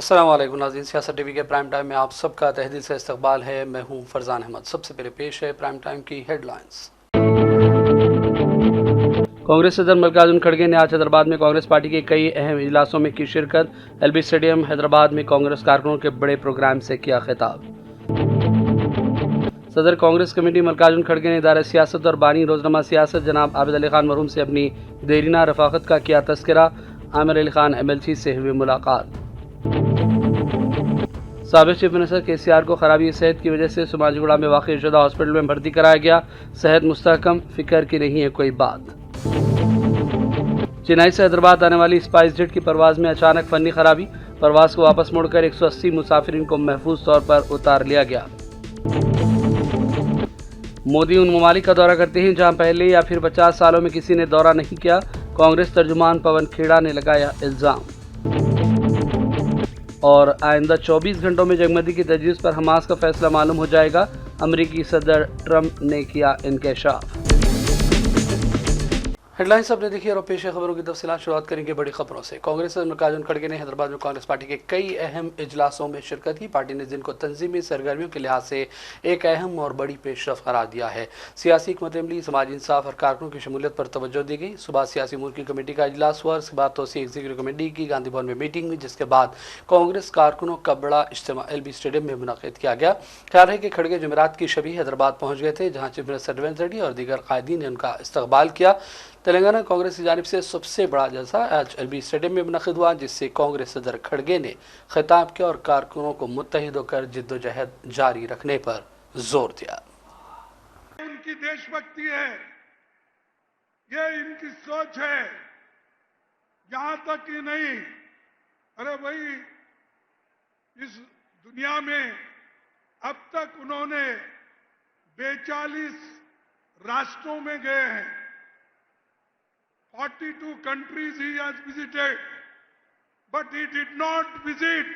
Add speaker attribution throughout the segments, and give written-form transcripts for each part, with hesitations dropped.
Speaker 1: अस्सलाम वालेकुम नाज़रीन, सियासत टीवी के प्राइम टाइम में आप सबका तहे दिल से इस्तकबाल है। मैं हूं फरजान अहमद। सबसे पहले पेश है प्राइम टाइम की हेडलाइंस। कांग्रेस सदर मल्लिकार्जुन खड़गे ने आज हैदराबाद में कांग्रेस पार्टी के कई अहम इजलासों में की शिरकत। एलबी स्टेडियम हैदराबाद में कांग्रेस कारकुनों के बड़े प्रोग्राम से किया खिताब। सदर कांग्रेस कमेटी मल्लिकार्जुन खड़गे ने इदारा सियासत और बानी रोजनामा सियासत जनाब आबिद अली खान मरहूम से अपनी देरीना रफाकत का किया तस्करा। आमिर अली खान एमएलसी से हुई मुलाकात। साबिक चीफ मिनिस्टर केसीआर को खराबी सेहत की वजह से सुमाजीगुड़ा में वाक़ शुदा हॉस्पिटल में भर्ती कराया गया। सेहत मुस्तहकम, फिक्र की नहीं है कोई बात। चेन्नई से हैदराबाद आने वाली स्पाइस जेट की परवाज में अचानक फनी खराबी। परवाज को वापस मोड़कर 180 मुसाफिरीन को महफूज तौर पर उतार लिया गया। मोदी उन ममालिक का दौरा करते हैं जहां पहले या फिर 50 सालों में किसी ने दौरा नहीं किया। कांग्रेस तर्जुमान पवन खेड़ा ने लगाया इल्जाम। और आइंदा 24 घंटों में जगमदी की तजवीज़ पर हमास का फैसला मालूम हो जाएगा। अमरीकी सदर ट्रंप ने किया इंकशाफ। हेडलाइंस आपने देखी और पेश खबरों की तफसीलात शुरुआत करेंगे बड़ी खबरों से। कांग्रेस सदर मल्लिकार्जुन खड़गे ने हैदराबाद में कांग्रेस पार्टी के कई अहम इजलासों में शिरकत की। पार्टी ने दिन को तंजीमी सरगर्मियों के लिहाज से एक अहम और बड़ी पेशरफ करार दिया है। सियासी हिकमत अमली, समाजी इंसाफ और कारकुनों की शमूलियत पर तवज्जो दी गई। सुबह सियासी उमूर की कमेटी का इजलास हुआ, उसके बाद तोसी एग्जीक्यूटिव कमेटी की गांधी भवन में मीटिंग हुई, जिसके बाद कांग्रेस कारकुनों का बड़ा इज्तिमा एलबी स्टेडियम में मुनक़िद किया गया। ख्याल है कि खड़गे जुमेरात की शबी हैदराबाद पहुँच गए थे, जहाँ चीफ मिनिस्टर रेवंत रेड्डी और दीगर कायदीन ने उनका इस्तकबाल किया। तेलंगाना कांग्रेस की जानिब से सबसे बड़ा जलसा आज एलबी स्टेडियम में मुनक़िद हुआ, जिससे कांग्रेस सदर खड़गे ने खिताब किया और कारकुनों को मुत्तहिद होकर जिद्दोजहद जारी रखने पर जोर दिया।
Speaker 2: उनकी देशभक्ति है, ये इनकी सोच है। यहां तक ही नहीं, अरे भाई, इस दुनिया में अब तक उन्होंने 42 राष्ट्रों में गए हैं। 42 countries he has visited, but he did not visit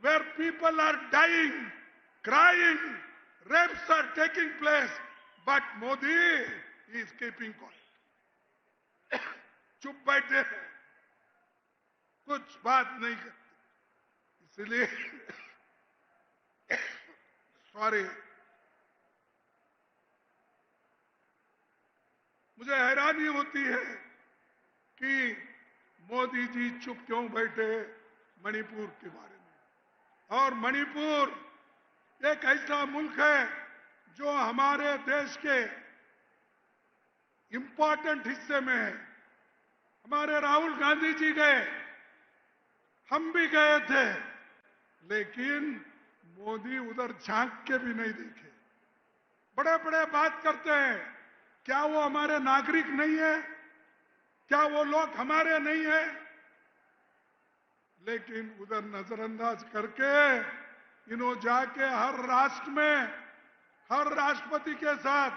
Speaker 2: where people are dying, crying, rapes are taking place. But Modi is keeping quiet. चुप बैठे हैं, कुछ बात नहीं करते। इसलिए सॉरी, मुझे हैरानी होती है कि मोदी जी चुप क्यों बैठे मणिपुर के बारे में। और मणिपुर एक ऐसा मुल्क है जो हमारे देश के इंपॉर्टेंट हिस्से में है। हमारे राहुल गांधी जी गए, हम भी गए थे, लेकिन मोदी उधर झांक के भी नहीं देखे। बड़े बड़े बात करते हैं, क्या वो हमारे नागरिक नहीं है? क्या वो लोग हमारे नहीं है? लेकिन उधर नजरअंदाज करके इन्होंने जाके हर राष्ट्र में, हर राष्ट्रपति के साथ,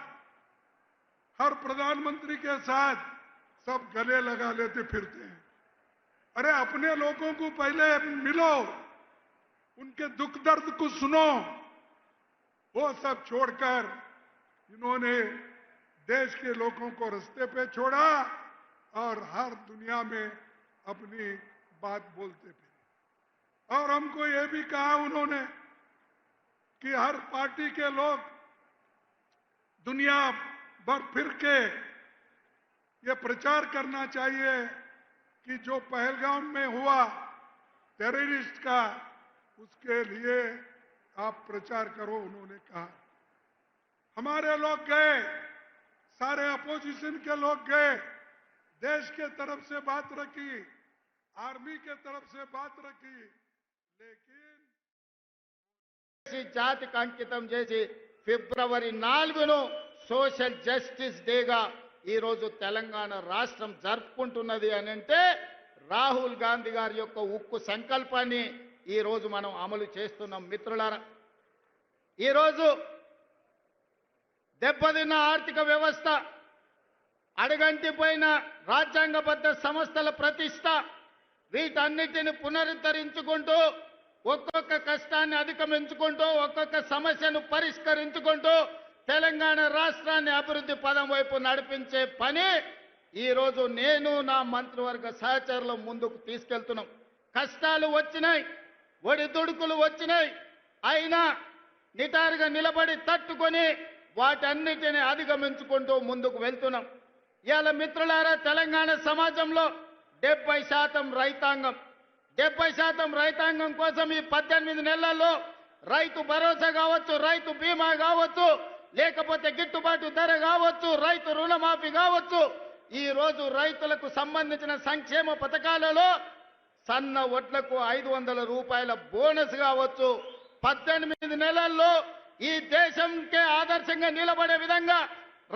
Speaker 2: हर प्रधानमंत्री के साथ सब गले लगा लेते फिरते हैं। अरे अपने लोगों को पहले मिलो, उनके दुख दर्द को सुनो। वो सब छोड़कर इन्होंने देश के लोगों को रास्ते पे छोड़ा और हर दुनिया में अपनी बात बोलते फिरे। और हमको ये भी कहा उन्होंने कि हर पार्टी के लोग दुनिया भर फिर के ये प्रचार करना चाहिए कि जो पहलगाम में हुआ टेररिस्ट का, उसके लिए आप प्रचार करो, उन्होंने कहा। हमारे लोग गए, सारे अपोजिशन के लोग गए, देश के तरफ से बात रखी, आर्मी के तरफ से बात रखी, लेकिन
Speaker 3: జాతికి అంకితం చేసి ఫిబ్రవరి 4ను సోషల్ జస్టిస్ డేగా ఈ రోజు తెలంగాణ రాష్ట్రం జరుపుకుంటున్నది అని అంటే రాహుల్ గాంధీ గారి యొక్క ఉక్కు సంకల్పాన్ని ఈ రోజు మనం అమలు చేస్తున్నాం. మిత్రులారా, ఈ రోజు దెబ్బతిన్న ఆర్థిక వ్యవస్థ, అడుగంటిపోయిన రాజ్యాంగబద్ధ సంస్థల ప్రతిష్ట, వీటన్నిటిని పునరుద్ధరించుకుంటూ, ఒక్కొక్క కష్టాన్ని అధిగమించుకుంటూ, ఒక్కొక్క సమస్యను పరిష్కరించుకుంటూ తెలంగాణ రాష్ట్రాన్ని అభివృద్ధి పదం వైపు నడిపించే పని ఈ రోజు నేను నా మంత్రివర్గ సహచరులు ముందుకు తీసుకెళ్తున్నాం. కష్టాలు వచ్చినాయి, ఒడిదుడుకులు వచ్చినాయి. అయినా నిటారుగా నిలబడి తట్టుకొని వాటన్నిటిని అధిగమించుకుంటూ ముందుకు వెళ్తున్నాం. ఇవాళ మిత్రులారా, తెలంగాణ సమాజంలో 70% రైతాంగం 70% రైతాంగం కోసం ఈ 18 నెలల్లో రైతు భరోసా కావచ్చు, రైతు బీమా కావచ్చు, లేకపోతే గిట్టుబాటు ధర కావచ్చు, రైతు రుణమాఫీ కావచ్చు, ఈ రోజు రైతులకు సంబంధించిన సంక్షేమ పథకాలలో సన్న వడ్లకు 500 రూపాయల బోనస్ కావచ్చు, 18 నెలల్లో ఈ దేశంకే ఆదర్శంగా నిలబడే విధంగా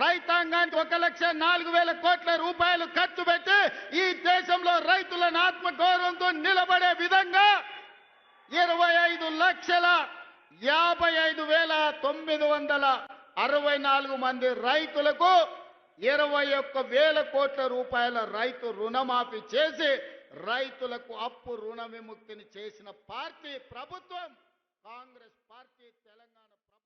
Speaker 3: రైతాంగానికి 1,04,000 కోట్ల రూపాయలు ఖర్చు పెట్టి ఈ దేశంలో రైతులను ఆత్మగౌరవంతో నిలబడే విధంగా 25,55,964 మంది రైతులకు 21,000 కోట్ల రూపాయల రైతు రుణమాఫీ చేసి రైతులకు అప్పు రుణ విముక్తిని చేసిన పార్టీ ప్రభుత్వం కాంగ్రెస్ పార్టీ, తెలంగాణ ప్రభుత్వం।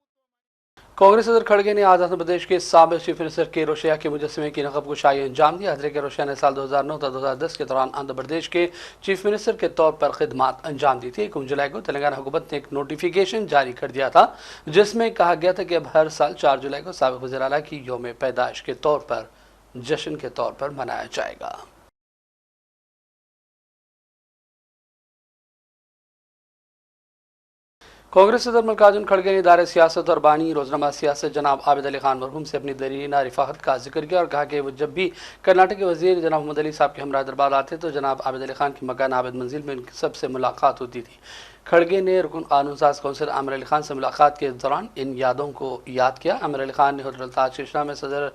Speaker 1: कांग्रेस सदर खड़गे ने आज आंध्र प्रदेश के साबिक चीफ मिनिस्टर के रोशैया के मुजस्समे की नकब कुशाई अंजाम दी। हजरे के रोशैया ने साल 2009-2010 के दौरान आंध्र प्रदेश के चीफ मिनिस्टर के तौर पर खिदमात अंजाम दी थी। 1 जुलाई को तेलंगाना हुकूमत ने एक नोटिफिकेशन जारी कर दिया था जिसमें कहा गया था कि अब हर साल 4 जुलाई को साबिक वज़ीर आला की यौम पैदाइश के तौर पर जश्न के तौर पर मनाया जाएगा। कांग्रेस सदर मल्लिकार्जुन खड़गे ने इदारे सियासत और बानी रोजनामा सियासत जनाब आबिद अली खान मरहूम से अपनी दरीना रिफाकत का जिक्र किया और कहा कि वो जब भी कर्नाटक के वजीर जनाब मोहम्मद अली साहब के हमरा हैदराबाद आते तो जनाब आबिद अली खान की मकान आबिद मंजिल में उनकी सबसे मुलाकात होती थी। खड़गे ने रुकन कानून साज कौंसिल आमिर अली खान से मुलाकात के दौरान इन यादों को याद किया। आमिर अली खान ने होटल ताज कृष्णा में सदर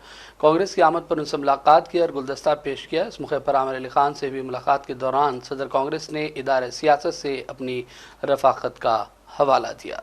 Speaker 1: कांग्रेस की आमद पर उनसे मुलाकात की और गुलदस्ता पेश किया। इस मौके पर आमिर अली खान से भी मुलाकात के दौरान सदर कांग्रेस ने इदारे सियासत से अपनी रफाकत का हवाला दिया।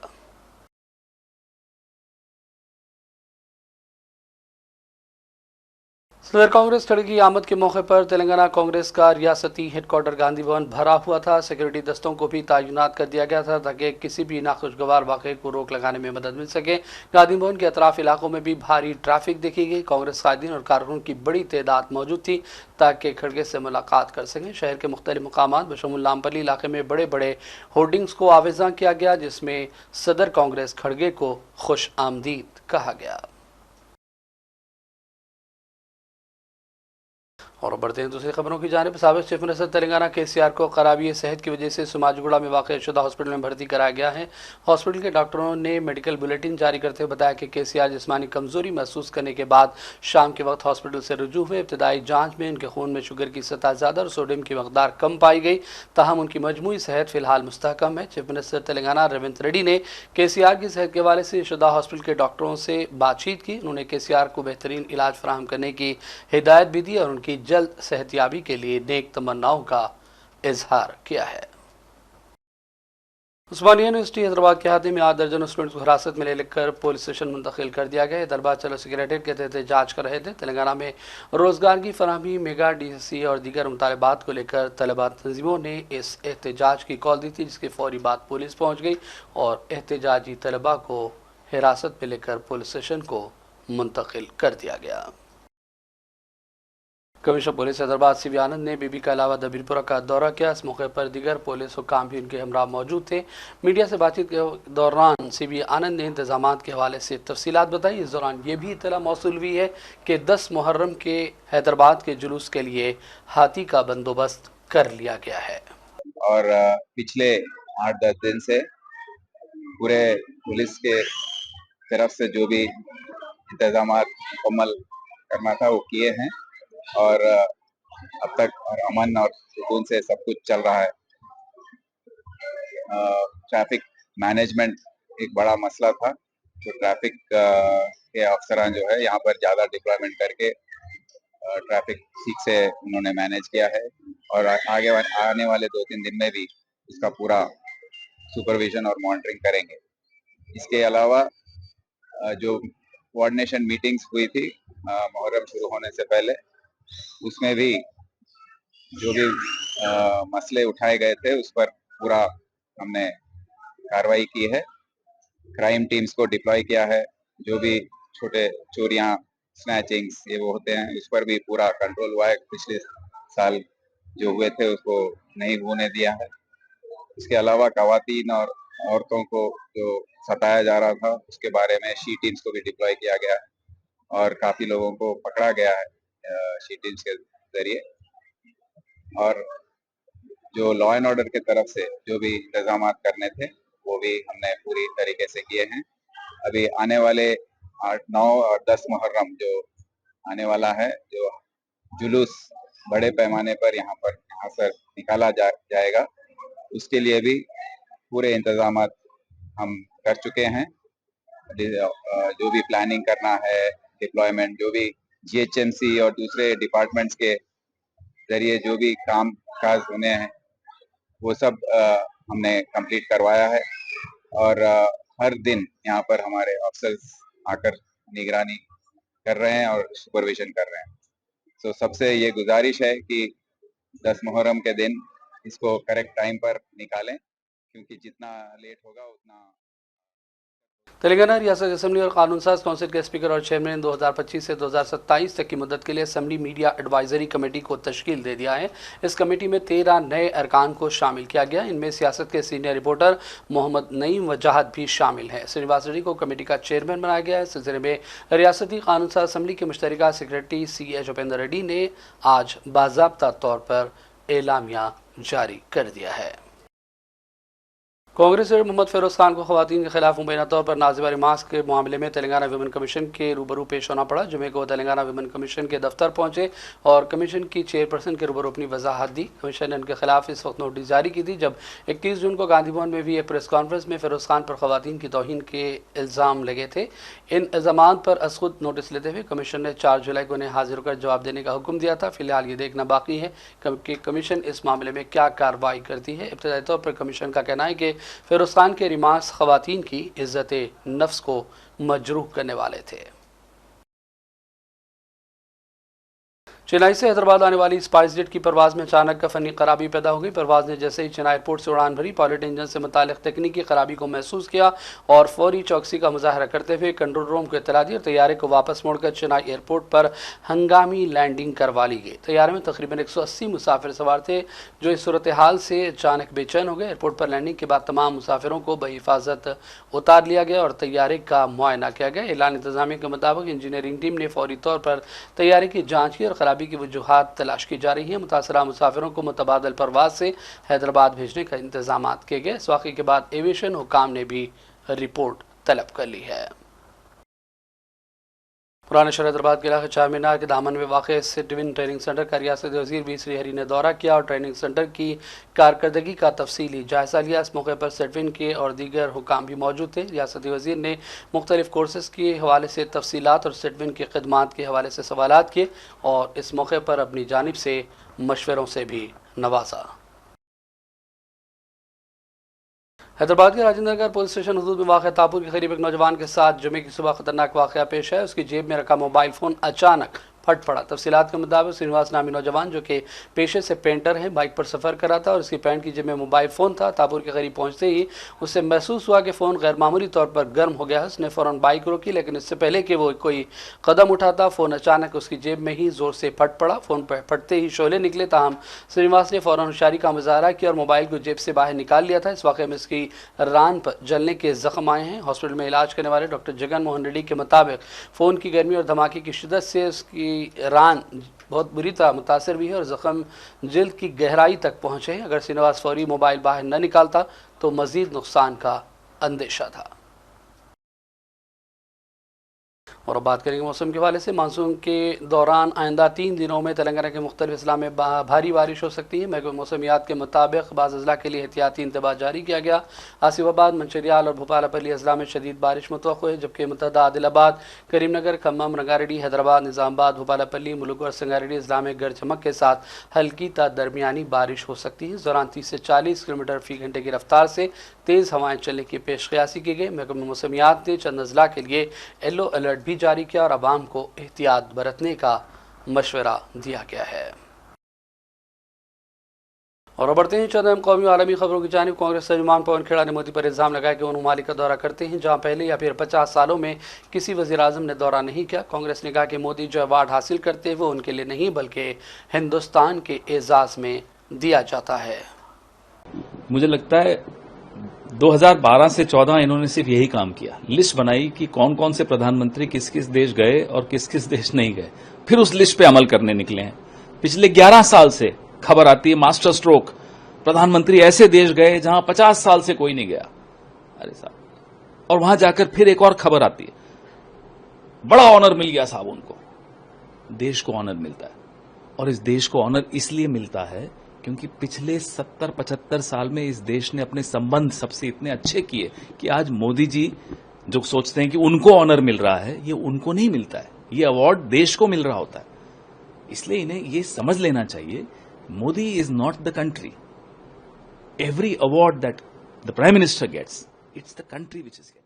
Speaker 1: सदर कांग्रेस खड़गे की आमद के मौके पर तेलंगाना कांग्रेस का रियासती हेडक्वार्टर गांधी भवन भरा हुआ था। सिक्योरिटी दस्तों को भी तैनात कर दिया गया था ताकि किसी भी नाखुशगवार वाक़े को रोक लगाने में मदद मिल सके। गांधी भवन के अतराफ इलाकों में भी भारी ट्रैफिक देखी गई। कांग्रेस कायदीन और कारकुन की बड़ी तादाद मौजूद थी ताकि खड़गे से मुलाकात कर सकें। शहर के मुख्तलिफ मकामात बशमूल नामपल्ली इलाके में बड़े बड़े होर्डिंग्स को आवेज़ा किया गया जिसमें सदर कांग्रेस खड़गे को खुश आमदीद कहा गया। और बढ़ते हैं दूसरी खबरों की जानिब। साबिक चीफ मिनिस्टर तेलंगाना KCR को खराबी सेहत की वजह से सुमाजगुड़ा में वाक़ शुदा हॉस्पिटल में भर्ती कराया गया है। हॉस्पिटल के डॉक्टरों ने मेडिकल बुलेटिन जारी करते हुए बताया कि KCR जिस्मानी कमजोरी महसूस करने के बाद शाम के वक्त हॉस्पिटल से रुजू हुए। इब्तदाई जाँच में उनके खून में शुगर की सतह ज़्यादा और सोडियम की मकदार कम पाई गई, ताहम उनकी मजमूई सेहत फ़िलहाल मुस्तहकम है। चीफ मिनिस्टर तेलंगाना रेवंत रेड्डी ने KCR की सेहत के हवाले से शुदा हॉस्पिटल के डॉक्टरों से बातचीत की। उन्होंने KCR को बेहतरीन इलाज फराहम करने की हिदायत भी दी और उनकी जल्द सेहतियाबी के लिए नेक तमन्नाओं का इजहार किया है। उस्मानिया यूनिवर्सिटी हैदराबाद के हाथे में 8 दर्जन स्टूडेंट्स को हिरासत में ले लेकर पुलिस स्टेशन मुंतकिल कर दिया गया। दरबार चलो सेक्रेटरीट के तहत जांच कर रहे थे। तेलंगाना में रोजगार की फराहमी, मेगा DSC और दीगर मुतालबात को लेकर तलबा तंजीमों ने इस एहतजाज की कॉल दी थी, जिसके फौरी बाद पुलिस पहुँच गई और एहतजाजी तलबा को हिरासत में लेकर पुलिस स्टेशन को मुंतकिल कर दिया गया। कमिश्नर पुलिस हैदराबाद CV आनंद ने बीबी के अलावा दबीरपुरा का दौरा किया। इस मौके पर दीगर पुलिस हुकाम भी उनके हमरा मौजूद थे। मीडिया से बातचीत के दौरान CV आनंद ने इंतजामात के हवाले से तफसीलात बताई। इस दौरान ये भी इत्तला मौसूल हुई है कि 10 मुहर्रम के हैदराबाद के जुलूस के लिए हाथी का बंदोबस्त कर लिया गया है।
Speaker 4: और पिछले 8-10 दिन से पूरे पुलिस के तरफ से जो भी इंतजाम मुकम्मल करना था वो किए हैं और अब तक और अमन और सुकून से सब कुछ चल रहा है। ट्रैफिक मैनेजमेंट एक बड़ा मसला था, तो ट्रैफिक के अफसरान जो है यहाँ पर ज़्यादा डिप्लॉयमेंट करके ट्रैफिक ठीक से उन्होंने मैनेज किया है और आगे आने वाले 2-3 दिन में भी इसका पूरा सुपरविजन और मॉनिटरिंग करेंगे। इसके अलावा जो कोऑर्डिनेशन मीटिंग्स हुई थी मुहर्रम शुरू होने से पहले, उसमें भी जो भी मसले उठाए गए थे उस पर पूरा हमने कार्रवाई की है। क्राइम टीम्स को डिप्लॉय किया है। जो भी छोटे चोरियां, स्नैचिंग्स ये वो होते हैं, उस पर भी पूरा कंट्रोल हुआ है। पिछले साल जो हुए थे उसको नहीं होने दिया है। इसके अलावा खवातीन और औरतों को जो सताया जा रहा था उसके बारे में शी टीम्स को भी डिप्लॉय किया गया है और काफी लोगों को पकड़ा गया है शी टीम्स के जरिए। और जो लॉ एंड ऑर्डर की तरफ से जो भी इंतजाम करने थे वो भी हमने पूरी तरीके से किए हैं। अभी आने वाले 8, 9 और 10 मुहर्रम जो आने वाला है, जो जुलूस बड़े पैमाने पर यहाँ से निकाला जाएगा, उसके लिए भी पूरे इंतजाम हम कर चुके हैं। जो भी प्लानिंग करना है, डिप्लॉयमेंट, जो भी जीएचएमसी और दूसरे डिपार्टमेंट्स के जरिए जो भी काम काज होने हैं वो सब हमने कंप्लीट करवाया है। और हर दिन यहाँ पर हमारे ऑफिसर्स आकर निगरानी कर रहे हैं और सुपरविजन कर रहे हैं। तो सबसे ये गुजारिश है कि 10 मुहर्रम के दिन इसको करेक्ट टाइम पर निकालें, क्योंकि जितना लेट होगा उतना।
Speaker 1: तेलंगाना रियासत असेंबली और कानून साज काउंसिल के स्पीकर और चेयरमैन 2025 से 2027 तक की मुद्दत के लिए असेंबली मीडिया एडवाइजरी कमेटी को तश्कील दे दिया है। इस कमेटी में 13 नए अरकान को शामिल किया गया। इनमें सियासत के सीनियर रिपोर्टर मोहम्मद नईम वजाहत भी शामिल है। श्रीनिवास रेड्डी को कमेटी का चेयरमैन बनाया गया है। इस सिलसिले में रियासती कानून साज असेंबली के मुश्तरका सेक्रेटरी CH उपेंद्र रेड्डी ने आज बाज़ाब्ता तौर पर एलामिया जारी कर दिया है। कांग्रेस लीडर मोहम्मद फिरोज खान को खवातीन के खिलाफ मुबैना तौर पर नाजिबा रिमार्क्स के मामले में तेलंगाना विमेन कमीशन के रूबरू पेश होना पड़ा। जुमे को तेलंगाना विमेन कमीशन के दफ्तर पहुंचे और कमीशन की चेयरपर्सन के रूबरू अपनी वजाहत दी। कमीशन ने उनके खिलाफ इस वक्त नोटिस जारी की थी जब 21 जून को गांधी भवन में भी एक प्रेस कॉन्फ्रेंस में फिरोज खान पर खवातीन की तौहीन के इल्ज़ाम लगे थे। इन इल्ज़ाम पर अज़खुद नोटिस लेते हुए कमीशन ने 4 जुलाई को उन्हें हाजिर होकर जवाब देने का हुक्म दिया था। फिलहाल ये देखना बाकी है कि कमीशन इस मामले में क्या कार्रवाई करती है। इब्तदाई तौर पर कमीशन का कहना है कि फिरोज खान के रिमार्क्स खवातीन की इज्जत नफ्स को मजरूह करने वाले थे। चेन्नई से हैदराबाद आने वाली स्पाइस जेट की परवाज़ में अचानक फनी खराबी पैदा हो गई। परवाज़ ने जैसे ही चेन्नई एयरपोर्ट से उड़ान भरी, पायलट इंजन से मुतालिक तकनीकी खराबी को महसूस किया और फौरी चौकसी का मुजाहरा करते हुए कंट्रोल रूम को इत्तला दी और तैयारे को वापस मोड़कर चेन्नई एयरपोर्ट पर हंगामी लैंडिंग करवा ली गई। तैयारे में तकरीबन 180 मुसाफिर सवार थे जो इस सूरत हाल से अचानक बेचैन हो गए। एयरपोर्ट पर लैंडिंग के बाद तमाम मुसाफिरों को बहिफाजत उतार लिया गया और तैयारे का मुआयना किया गया। ऐलान इंतजामिया के मुताबिक इंजीनियरिंग टीम ने फौरी तौर पर तैयारे की जाँच की और खराबी की वजूहात तलाश की जा रही है। मुतासरा मुसाफिरों को मुतबादल परवाज से हैदराबाद भेजने का इंतजाम किए गए। इस वाक़े के बाद एविएशन हुकाम ने भी रिपोर्ट तलब कर ली है। पुराने शहर हैदराबाद के इलाके चार मीनार के दामन में वाक़ सिटविन ट्रेनिंग सेंटर का रियासती वज़ीर वी श्रीहरी ने दौरा किया और ट्रेनिंग सेंटर की कारकर्दगी का तफसीली जायज़ा लिया। इस मौके पर सिटविन के और दीगर हुकाम भी मौजूद थे। रियासती वज़ीर ने मुख्तलिफ कोर्सेज के हवाले से तफसीलात और सिटविन की खिदमात के हवाले से सवालात किए और इस मौके पर अपनी जानिब से मशवरों से भी नवाजा। हैदराबाद के राजेंद्र नगर पुलिस स्टेशन हदूद में वाक़ तापुर के करीब एक नौजवान के साथ जुमे की सुबह खतरनाक वाक़या पेश है। उसकी जेब में रखा मोबाइल फ़ोन अचानक फट पड़ा। तफसीलात के मुताबिक श्रीनिवास नामी नौजवान जो कि पेशे से पेंटर है, बाइक पर सफ़र कर रहा था और उसकी पैंट की जेब में मोबाइल फ़ोन था। तापुर के करीब पहुंचते ही उससे महसूस हुआ कि फ़ोन गैर मामूली तौर पर गर्म हो गया है। उसने फ़ौरन बाइक रोकी, लेकिन इससे पहले कि वो कोई कदम उठाता फ़ोन अचानक उसकी जेब में ही ज़ोर से फट पड़ा। फ़ोन पर फटते ही शोले निकले, ताहम श्रीनिवास ने फ़ौरन होशियारी का मुजाहरा किया और मोबाइल को जेब से बाहर निकाल लिया था। इस वाक़े में इसकी रान पर जलने के ज़ख्म आए हैं। हॉस्पिटल में इलाज करने वाले डॉक्टर जगन मोहन रेड्डी के मुताबिक फ़ोन की गर्मी और धमाके की शिद्दत से उसकी रान बहुत बुरी तरह मुतासर भी है और ज़ख्म जिल्द की गहराई तक पहुँचे हैं। अगर श्रीनिवास फौरी मोबाइल बाहर न निकालता तो मज़ीद नुकसान का अंदेशा था। और अब बात करेंगे मौसम के हवाले से। मानसून के दौरान आइंदा 3 दिनों में तेलंगाना के मुख्तलिफ अजला में भारी बारिश हो सकती है। महकमा मौसमियात के मुताबिक बाज़ अजला के लिए एहतियाती इंतबाह जारी किया गया। आसिफाबाद, मंचिरियाल और भोपालपल्ली अजला में शदीद बारिश मुतवक्को है, जबकि मुतहदा आदिलाबाद, करीमनगर, खम्मम, रंगारेड्डी, हैदराबाद, निज़ामाबाद, भोपालपल्ली, मुलुगु और संगारेड्डी अजला में गरज चमक के साथ हल्की ता दरमियानी बारिश हो सकती है। इस दौरान 30 से 40 किलोमीटर फ़ी घंटे की रफ्तार से तेज़ हवाएँ चलने की पेशकयासी की गई। महकमा मौसमियात ने चंद अजला के लिए येलो अलर्ट भी जारी किया और आवाम को एहतियात बरतने का मशवरा दिया गया है। और बढ़ते हैं चंद अहम कौमी और आलमी खबरों की जानिब। कांग्रेस तर्जुमान पवन खेड़ा ने मोदी पर इल्ज़ाम लगाया कि वो उन ममालिक का दौरा करते हैं जहां पहले या फिर 50 सालों में किसी वज़ीर आज़म ने दौरा नहीं किया। कांग्रेस ने कहा कि मोदी जो अवार्ड हासिल करते हैं वो उनके लिए नहीं बल्कि हिंदुस्तान के एजाज़ में दिया जाता है।
Speaker 5: मुझे लगता है 2012 से 14 इन्होंने सिर्फ यही काम किया, लिस्ट बनाई कि कौन कौन से प्रधानमंत्री किस किस देश गए और किस किस देश नहीं गए, फिर उस लिस्ट पे अमल करने निकले हैं। पिछले 11 साल से खबर आती है मास्टर स्ट्रोक, प्रधानमंत्री ऐसे देश गए जहां 50 साल से कोई नहीं गया। अरे साहब, और वहां जाकर फिर एक और खबर आती है, बड़ा ऑनर मिल गया साहब उनको। देश को ऑनर मिलता है, और इस देश को ऑनर इसलिए मिलता है क्योंकि पिछले 70-75 साल में इस देश ने अपने संबंध सबसे इतने अच्छे किए कि आज मोदी जी जो सोचते हैं कि उनको ऑनर मिल रहा है, ये उनको नहीं मिलता है, ये अवार्ड देश को मिल रहा होता है। इसलिए इन्हें ये समझ लेना चाहिए, Modi is not the country. Every award that the prime minister gets, it's the country which is getting.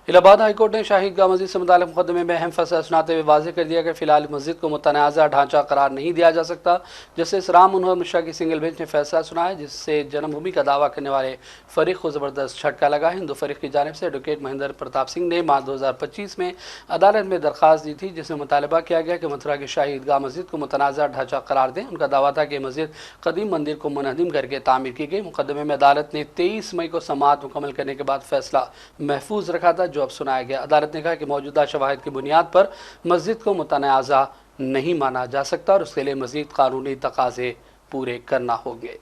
Speaker 1: Allahabad high court ने शाही ईदगाह मस्जिद से मुताल्लिक मुकदमे में अहम फैसला सुनाते हुए वाज़ेह कर दिया कि फिलहाल मस्जिद को मुतनाज़ा ढांचा करार नहीं दिया जा सकता। जस्टिस राम मनोहर मिश्रा की सिंगल बेंच ने फैसला सुनाया, जिससे जन्मभूमि का दावा करने वाले फरीक को ज़बरदस्त झटका लगा है। हिंदू फरीक की जानिब से एडवोकेट महेंद्र प्रताप सिंह ने मार्च 2025 में अदालत में दरख्वास्त दी थी, जिसमें मुतालबा किया गया कि मथुरा की शाही ईदगाह मस्जिद को मुतनाज़ा ढांचा करार दें। उनका दावा था कि मस्जिद कदीम मंदिर को मुनहदिम करके तामीर की गई। मुकदमे में अदालत ने 23 मई को समाअत मुकम्मल करने के बाद फैसला महफूज रखा था, जो अब सुनाया गया। अदालत ने कहा कि मौजूदा शवाहिद की बुनियाद पर मस्जिद को मुतनाज़ा नहीं माना जा सकता और उसके लिए मज़ीद कानूनी तकाज़े पूरे करना होंगे।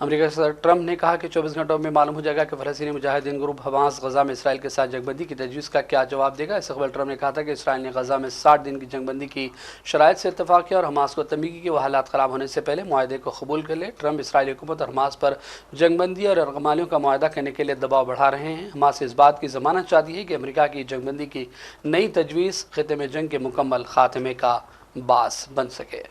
Speaker 1: अमेरिका के सदर ट्रंप ने कहा कि 24 घंटों में मालूम हो जाएगा कि फ़लस्तीनी मुजाहिदीन ग्रुप हमास गजा में इसराइल के साथ जंगबंदी की तजवीज़ का क्या जवाब देगा। इससे कबल ट्रंप ने कहा था कि इसराइल ने गजा में 60 दिन की जंगबंदी की शराइत से इत्तफाक़ किया और हमास को तंबी की वह हालात ख़राब होने से पहले मुआहदे को कबूल कर ले। ट्रंप इसराइली हुकूमत और हमास पर जंगबंदी और रकमालियों का मुआहदा करने के लिए दबाव बढ़ा रहे हैं। हमास इस बात की ज़मानत चाहती है कि अमेरिका की जंगबंदी की नई तजवीज़ ख़ित्ते में जंग के मुकम्मल ख़ात्मे का बास बन सके।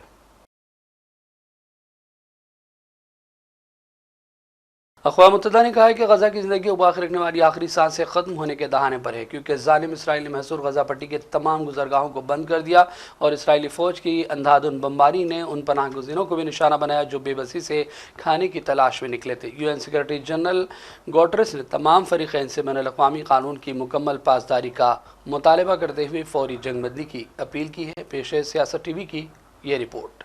Speaker 1: अक़वाम मुत्तहिदा ने कहा है कि गजा की ज़िंदगी को बाकी रखने वाली आखिरी सांसें ख़त्म होने के दहाने पर है, क्योंकि जालिम इसराइल ने महसूर गजा पट्टी के तमाम गुज़रगाहों को बंद कर दिया और इसराइली फ़ौज की अंधाधुन बमबारी ने उन पनाह गुज़ीरों को भी निशाना बनाया जो बेबसी से खाने की तलाश में निकले थे। UN सेक्रेटरी जनरल गुटेरेस ने तमाम फ़रीक़ैन से बैनुल-अक़वामी कानून की मुकम्मल पासदारी का मुतालबा करते हुए फ़ौरी जंगबंदी की अपील की है। पेश है सियासत TV की ये रिपोर्ट।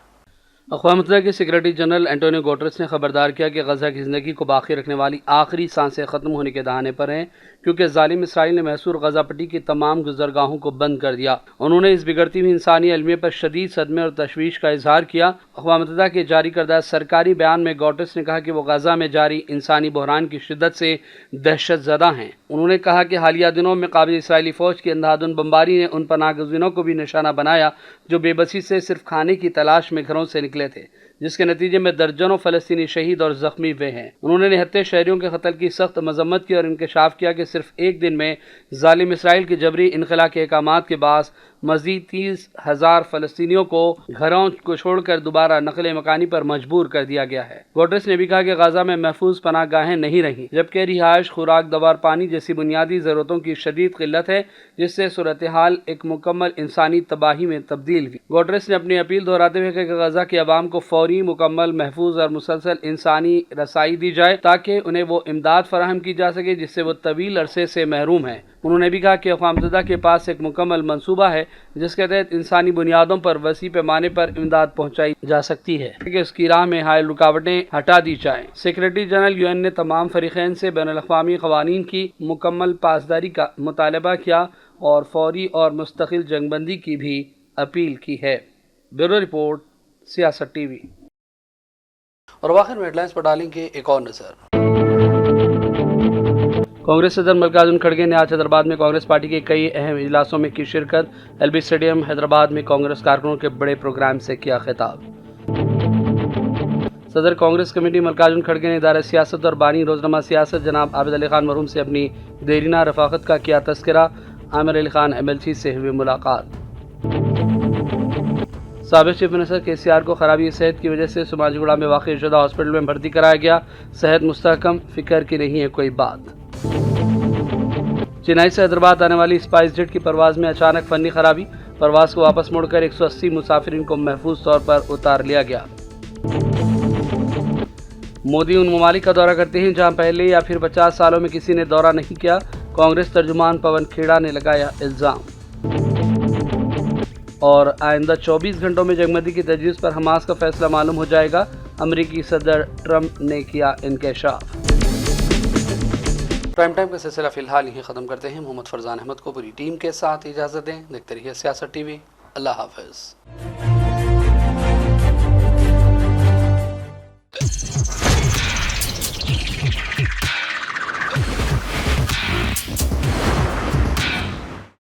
Speaker 1: अक़वाम मुत्तहिदा के सेक्रेटरी जनरल एंटोनियो गुटेरेस ने खबरदार किया कि गजा की ज़िंदगी को बाकी रखने वाली आखिरी सांसें ख़त्म होने के दहाने पर हैं, क्योंकि जालिम इसराइल ने महसूर गजा पट्टी की तमाम गुज़रगाहों को बंद कर दिया। उन्होंने इस बिगड़ती हुई इंसानी अलमिया पर शदीद सदमे और तशवीश का इजहार किया। अक़वाम मुत्तहिदा के जारी करदा सरकारी बयान में गुटेरेस ने कहा कि वो गजा में जारी इंसानी बहरान की शिद्दत से दहशत ज़दा हैं। उन्होंने कहा कि हालिया दिनों में काबिल इसराइली फ़ौज की अंधाधुन बमबारी ने उन पनाह गुज़ीरों को भी निशाना बनाया जो बेबसी से सिर्फ खाने की तलाश में घरों से निकले थे, जिसके नतीजे में दर्जनों फ़लस्तीनी शहीद और ज़ख्मी हुए हैं। उन्होंने निहत्ते शहरियों के कत्ल की सख्त मजम्मत की और इंकशाफ किया कि सिर्फ एक दिन में जालिम इसराइल की जबरी इनखला के अहकामात के बाद मज़ीद 30,000 फ़लस्तीनियों को घरों को छोड़कर दोबारा नकल मकानी पर मजबूर कर दिया गया है। गुटेरेस ने भी कहा कि गजा में महफूज पनाह गाहें नहीं रहीं, जबकि रिहाइश, खुराक, दवा और पानी जैसी बुनियादी ज़रूरतों की शदीद किल्लत है, जिससे सूरत हाल एक मुकम्मल इंसानी तबाही में तब्दील हुई। गुटेरेस ने अपनी अपील दोहराते हुए कहा कि गजा के अवाम को फौरी, मुकम्मल, महफूज और मुसलसल इंसानी रसाई दी जाए ताकि उन्हें वो इमदाद फराहम की जा सके जिससे वो तवील अरसे से महरूम है। उन्होंने भी कहा कि अक़वाम मुत्तहिदा के पास एक मुकम्मल मंसूबा है जिसके तहत इंसानी बुनियादों पर वसी पैमाने पर इमदाद पहुँचाई जा सकती है कि उसकी राह में हायल रुकावटें हटा दी जाएँ। सेक्रेटरी जनरल UN ने तमाम फ़रीक़ैन से बैनुल-अक़वामी क़वानीन की मुकम्मल पासदारी का मुतालबा किया और फौरी और मुस्तकिल जंगबंदी की भी अपील की है। ब्यूरो रिपोर्ट, सियासत TV। और आखिर में हेडलाइंस पर डालेंगे एक और नज़र। कांग्रेस सदर मल्लिकार्जुन खड़गे ने आज हैदराबाद में कांग्रेस पार्टी के कई अहम इजलासों में की शिरकत। LB स्टेडियम हैदराबाद में कांग्रेस कारकुनों के बड़े प्रोग्राम से किया खिताब। सदर कांग्रेस कमेटी मल्लिकार्जुन खड़गे ने इदारा सियासत और बानी रोजनामा सियासत जनाब आबिद अली खान मरहूम से अपनी देरीना रफाकत का किया तस्करा। आमिर अली खान MLC से हुई मुलाकात। साबिक़ चीफ मिनिस्टर KCR को खराबी सेहत की वजह से सुमाजीगुड़ा में वाक़ शुदा हॉस्पिटल में भर्ती कराया गया। सेहत मुस्तहकम, फिक्र की नहीं है कोई बात। चेन्नई से हैदराबाद आने वाली स्पाइस जेट की परवाज़ में अचानक फनी खराबी, परवाज़ को वापस मोड़कर 180 मुसाफिरीन को महफूज तौर पर उतार लिया गया। मोदी उन ममालिक का दौरा करते हैं जहां पहले या फिर 50 सालों में किसी ने दौरा नहीं किया, कांग्रेस तर्जुमान पवन खेड़ा ने लगाया इल्ज़ाम। और आइंदा 24 घंटों में जंगबंदी की तजवीज़ पर हमास का फैसला मालूम हो जाएगा, अमेरिकी सदर ट्रंप ने किया इंकशाफ। प्राइम टाइम का सिलसिला फिलहाल यही ख़त्म करते हैं। मोहम्मद फरजान अहमद को पूरी टीम के साथ इजाज़त दें। देखते रहिए सियासत टीवी। अल्लाह हाफ़िज़।